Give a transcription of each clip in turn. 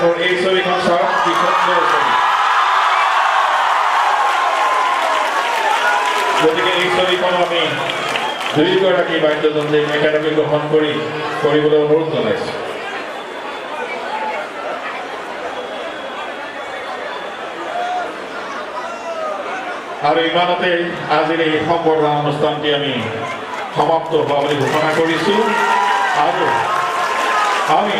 এই ছবিখন চাওক কি সুন্দৰ ছবি। গতিকে এই ছবিখন আমি দুয়োগৰাকী বাদ্যযন্ত্ৰীক একেলগে গ্ৰহণ কৰিবলৈ অনুৰোধ জনাইছোঁ। আৰু ইমানতে আজিৰ এই সম্বৰ্ধনা অনুষ্ঠানটি আমি সমাপ্ত হোৱা বুলি ঘোষণা কৰিছোঁ আৰু আমি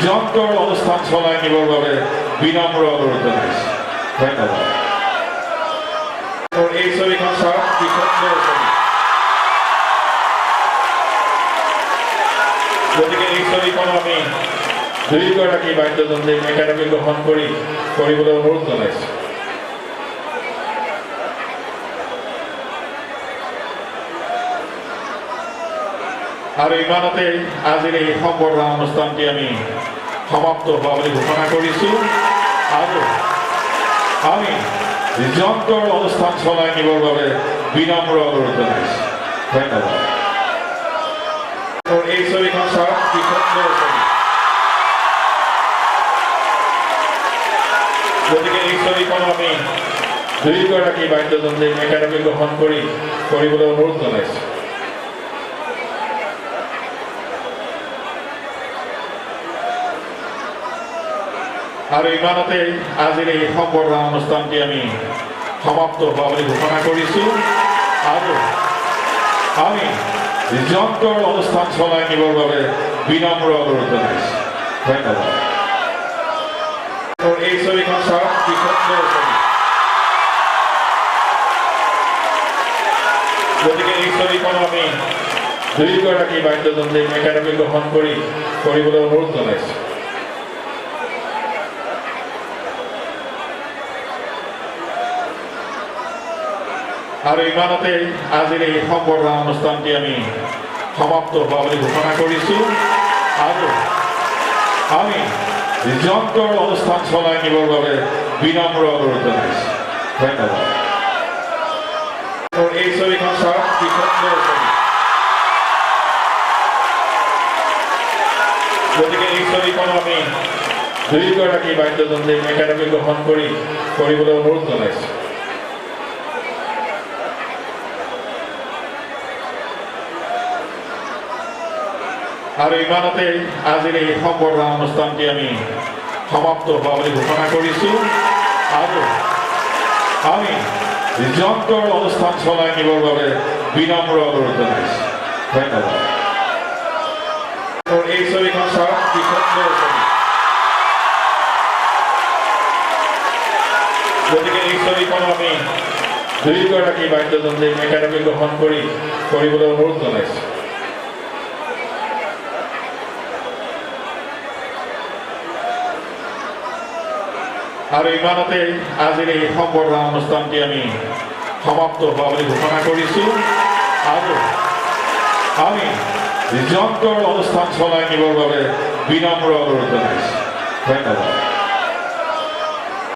যন্ত্ৰৰ অনুষ্ঠান চলাই নিবৰ বাবে বিনম্ৰ অনুৰোধ জনাইছোঁ। ধন্যবাদ। এই ছবিখন চাওক কি সুন্দৰ ছবি। গতিকে এই ছবিখন আমি দুয়োগৰাকী বাদ্যযন্ত্ৰীক একেলগে গ্ৰহণ কৰিবলৈ অনুৰোধ জনাইছোঁ। আৰু ইমানতে আজিৰ এই সম্বৰ্ধনা অনুষ্ঠানটি আমি সমাপ্ত হোৱা বুলি ঘোষণা কৰিছোঁ আৰু আমি যন্ত্ৰৰ অনুষ্ঠান চলাই নিবৰ বাবে বিনম্ৰ অনুৰোধ জনাইছোঁ। ধন্যবাদ। এই ছবিখন চাওক কি সুন্দৰ ছবি। গতিকে এই ছবিখন আমি দুয়োগৰাকী বাদ্যযন্ত্ৰীক একেলগে গ্ৰহণ কৰিবলৈ অনুৰোধ জনাইছোঁ। আৰু ইমানতে আজিৰ এই সম্বৰ্ধনা অনুষ্ঠানটি আমি সমাপ্ত হোৱা বুলি ঘোষণা কৰিছোঁ আৰু আমি যন্ত্ৰৰ অনুষ্ঠান চলাই নিবৰ বাবে বিনম্ৰ অনুৰোধ জনাইছোঁ। ধন্যবাদ। এই ছবিখন চাওক কি সুন্দৰ ছবি। গতিকে এই ছবিখন আমি দুয়োগৰাকী বাদ্যযন্ত্ৰীক একেলগে গ্ৰহণ কৰিবলৈ অনুৰোধ জনাইছোঁ। আৰু ইমানতে আজিৰ এই সম্বৰ্ধনা অনুষ্ঠানটি আমি সমাপ্ত হোৱা বুলি ঘোষণা কৰিছোঁ আৰু আমি যন্ত্ৰৰ অনুষ্ঠান চলাই নিবৰ বাবে বিনম্ৰ অনুৰোধ জনাইছোঁ। ধন্যবাদ। এই ছবিখন চাওক কি সুন্দৰ ছবি। গতিকে এই ছবিখন আমি দুয়োগৰাকী বাদ্যযন্ত্ৰীক একেলগে গ্ৰহণ কৰিবলৈ অনুৰোধ জনাইছোঁ। আৰু ইমানতে আজিৰ এই সম্বৰ্ধনা অনুষ্ঠানটি আমি সমাপ্ত হোৱা বুলি ঘোষণা কৰিছোঁ আৰু আমি যন্ত্ৰৰ অনুষ্ঠান চলাই নিবৰ বাবে বিনম্ৰ অনুৰোধ জনাইছোঁ। ধন্যবাদ। এই ছবিখন চাওক কি সুন্দৰ ছবি। গতিকে এই ছবিখন আমি দুয়োগৰাকী বাদ্যযন্ত্ৰীক একেলগে গ্ৰহণ কৰিবলৈ অনুৰোধ জনাইছোঁ। আৰু ইমানতে আজিৰ এই সম্বৰ্ধনা অনুষ্ঠানটি আমি সমাপ্ত হোৱা বুলি ঘোষণা কৰিছোঁ আৰু আমি যন্ত্ৰৰ অনুষ্ঠান চলাই নিবৰ বাবে বিনম্ৰ অনুৰোধ জনাইছোঁ। ধন্যবাদ।